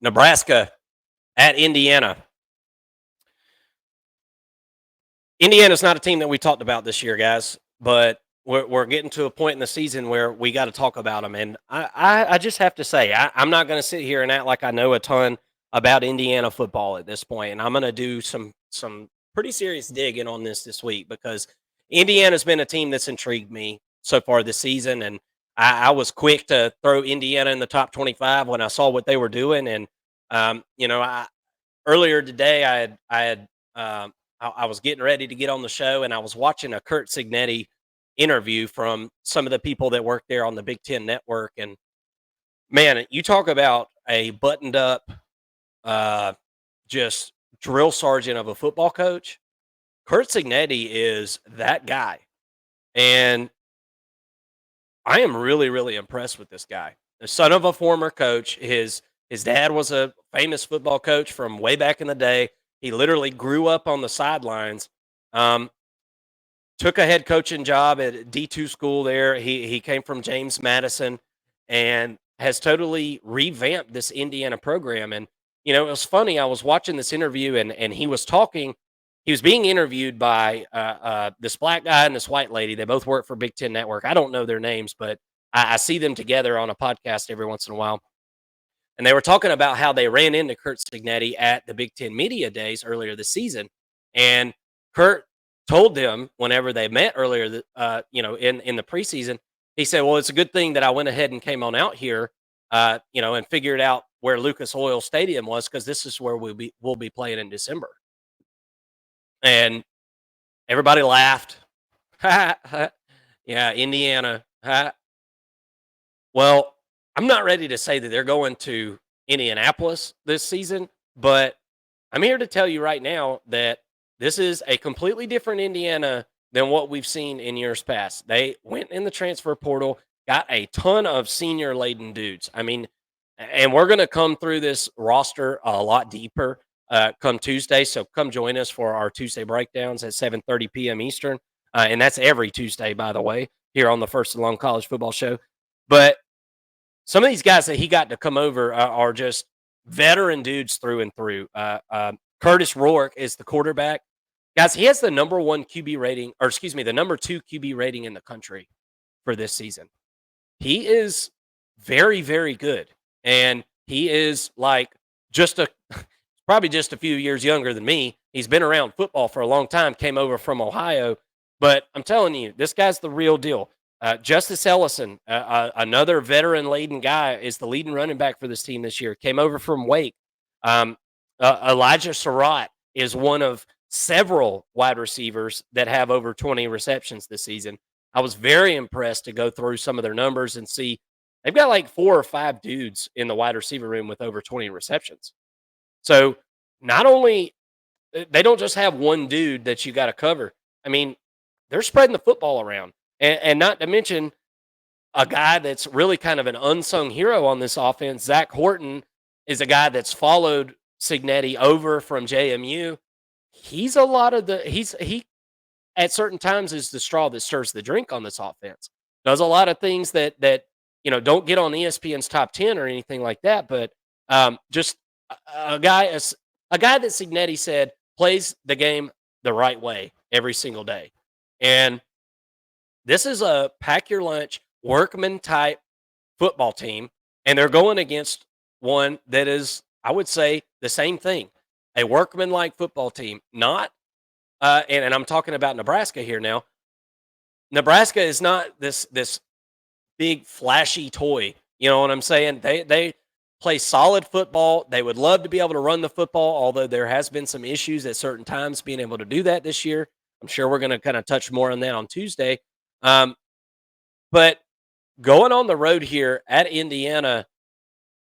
Nebraska at Indiana. Indiana's not a team that we talked about this year, guys, but we're getting to a point in the season where we got to talk about them. And I just have to say, I'm not going to sit here and act like I know a ton about Indiana football at this point, and I'm going to do some pretty serious digging on this week because Indiana's been a team that's intrigued me so far this season, and I was quick to throw Indiana in the top 25 when I saw what they were doing. And earlier today, I was getting ready to get on the show, and I was watching a Kurt Signetti interview from some of the people that work there on the Big Ten Network. And man, you talk about a buttoned up, uh, just drill sergeant of a football coach. Kurt Signetti is that guy, and I am really, really impressed with this guy. The son of a former coach. His dad was a famous football coach from way back in the day. He literally grew up on the sidelines. Um, Took a head coaching job at a D2 school there. He came from James Madison and has totally revamped this Indiana program. And it was funny. I was watching this interview, and he was talking. He was being interviewed by this black guy and this white lady. They both work for Big Ten Network. I don't know their names, but I see them together on a podcast every once in a while. And they were talking about how they ran into Kurt Signetti at the Big Ten Media Days earlier this season. And Kurt told them whenever they met earlier, in the preseason, he said, "Well, it's a good thing that I went ahead and came on out here, and figured out where Lucas Oil Stadium was because this is where we'll be playing in December." And everybody laughed. Yeah, Indiana. Well, I'm not ready to say that they're going to Indianapolis this season, but I'm here to tell you right now that this is a completely different Indiana than what we've seen in years past. They went in the transfer portal, got a ton of senior laden dudes. I mean, and we're going to come through this roster a lot deeper come Tuesday. So come join us for our Tuesday breakdowns at 7:30 p.m. Eastern, and that's every Tuesday, by the way, here on the First and Long College Football Show. But some of these guys that he got to come over are just veteran dudes through and through. Curtis Rourke is the quarterback. Guys, he has the number one QB rating, or excuse me, the number two QB rating in the country for this season. He is very, very good. And he is like probably just a few years younger than me. He's been around football for a long time, came over from Ohio. But I'm telling you, this guy's the real deal. Justice Ellison, another veteran-laden guy, is the leading running back for this team this year. Came over from Wake. Elijah Surratt is one of several wide receivers that have over 20 receptions this season. I was very impressed to go through some of their numbers and see they've got like 4 or 5 dudes in the wide receiver room with over 20 receptions. So not only they don't just have one dude that you got to cover. I mean, they're spreading the football around. And not to mention a guy that's really kind of an unsung hero on this offense. Zach Horton is a guy that's followed Signetti over from JMU. He's a lot of he at certain times is the straw that stirs the drink on this offense. Does a lot of things that don't get on ESPN's top 10 or anything like that, but just a guy that Signetti said plays the game the right way every single day. And this is a pack your lunch, workman type football team, and they're going against one that is, I would say, the same thing. A workman like football team, not and I'm talking about Nebraska here now. Nebraska is not this big flashy toy. You know what I'm saying? They play solid football. They would love to be able to run the football, although there has been some issues at certain times being able to do that this year. I'm sure we're going to kind of touch more on that on Tuesday. But going on the road here at Indiana,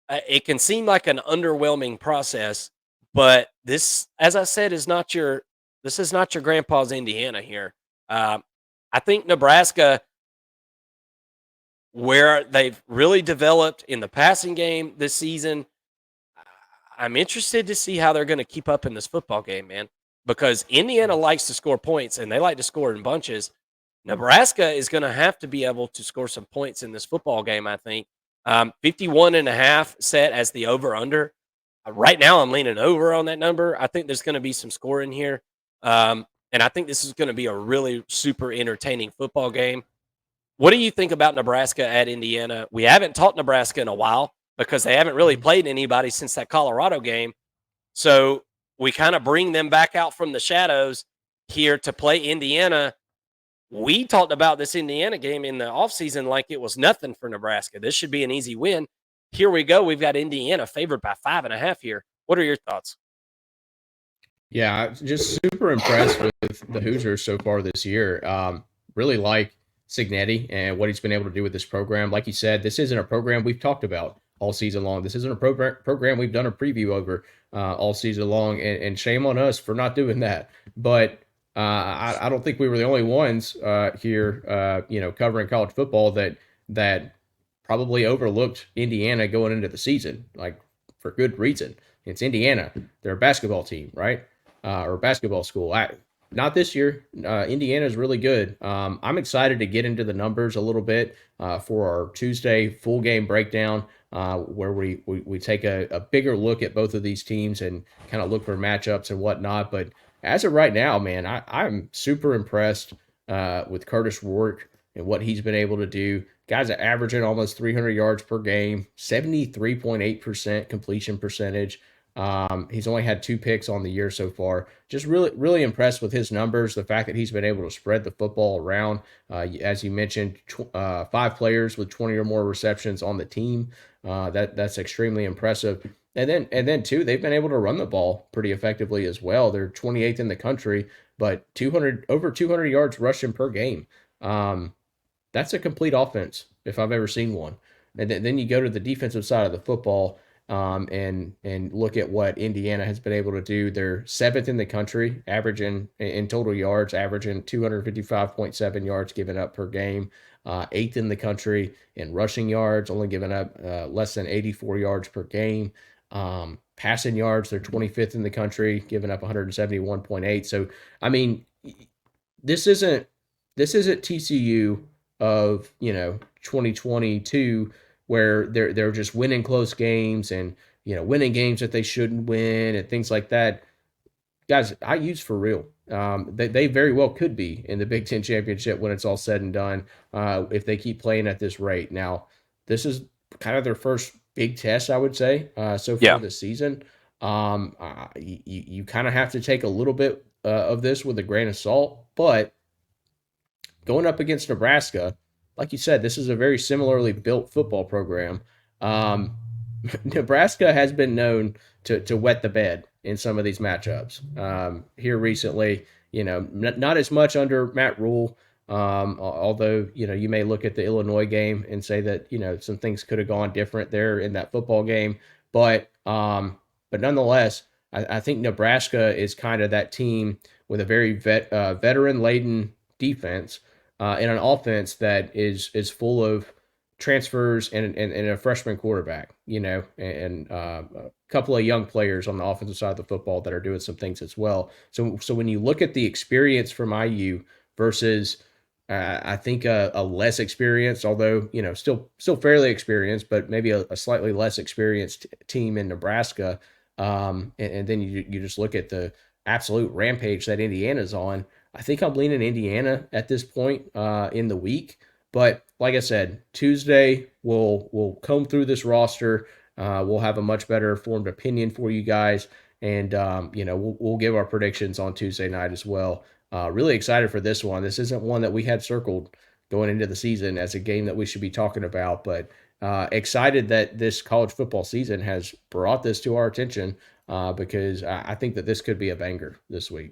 it can seem like an underwhelming process, but this, as I said, is not your grandpa's Indiana here. I think Nebraska, where they've really developed in the passing game this season, I'm interested to see how they're going to keep up in this football game, man, because Indiana likes to score points and they like to score in bunches. Nebraska is going to have to be able to score some points in this football game, I think. 51.5 set as the over-under. Right now, I'm leaning over on that number. I think there's going to be some scoring here. And I think this is going to be a really super entertaining football game. What do you think about Nebraska at Indiana? We haven't taught Nebraska in a while because they haven't really played anybody since that Colorado game. So we kind of bring them back out from the shadows here to play Indiana. We talked about this Indiana game in the offseason like it was nothing for Nebraska. This should be an easy win. Here we go. We've got Indiana favored by 5.5 here. What are your thoughts? Yeah, just super impressed with the Hoosiers so far this year. Really like Signetti and what he's been able to do with this program. Like you said, this isn't a program we've talked about all season long. This isn't a program we've done a preview over all season long, and shame on us for not doing that. But I don't think we were the only ones here, covering college football that probably overlooked Indiana going into the season, like for good reason. It's Indiana; they're a basketball team, right? Or basketball school. Not this year. Indiana is really good. I'm excited to get into the numbers a little bit for our Tuesday full game breakdown, where we take a bigger look at both of these teams and kind of look for matchups and whatnot. But as of right now, man, I'm super impressed with Curtis Rourke and what he's been able to do. Guys are averaging almost 300 yards per game, 73.8% completion percentage. He's only had 2 picks on the year so far. Just really, really impressed with his numbers. The fact that he's been able to spread the football around. As you mentioned, 5 players with 20 or more receptions on the team. That's extremely impressive. And then too, they've been able to run the ball pretty effectively as well. They're 28th in the country, but over 200 yards rushing per game. That's a complete offense if I've ever seen one. And then you go to the defensive side of the football, and look at what Indiana has been able to do. They're 7th in the country, averaging in total yards, averaging 255.7 yards given up per game. 8th in the country in rushing yards, only giving up less than 84 yards per game. Passing yards, they're 25th in the country, giving up 171.8. So, I mean, this isn't TCU of 2022 where they're just winning close games and winning games that they shouldn't win and things like that. Guys, IU's for real. They very well could be in the Big Ten championship when it's all said and done, if they keep playing at this rate. Now, this is kind of their first big test, I would say, so far this season. You kind of have to take a little bit of this with a grain of salt, but going up against Nebraska, like you said, this is a very similarly built football program. Um, Nebraska has been known to wet the bed in some of these matchups. Here recently, not as much under Matt Rule. Although you may look at the Illinois game and say that some things could have gone different there in that football game, but nonetheless, I think Nebraska is kind of that team with a very veteran laden defense, and an offense that is full of transfers and a freshman quarterback, and a couple of young players on the offensive side of the football that are doing some things as well. So when you look at the experience from IU versus I think a less experienced, although still fairly experienced, but maybe a slightly less experienced team in Nebraska, and then you just look at the absolute rampage that Indiana's on. I think I'm leaning Indiana at this point in the week. But like I said, Tuesday we'll comb through this roster. We'll have a much better formed opinion for you guys, and we'll give our predictions on Tuesday night as well. Really excited for this one. This isn't one that we had circled going into the season as a game that we should be talking about, but excited that this college football season has brought this to our attention, because I think that this could be a banger this week.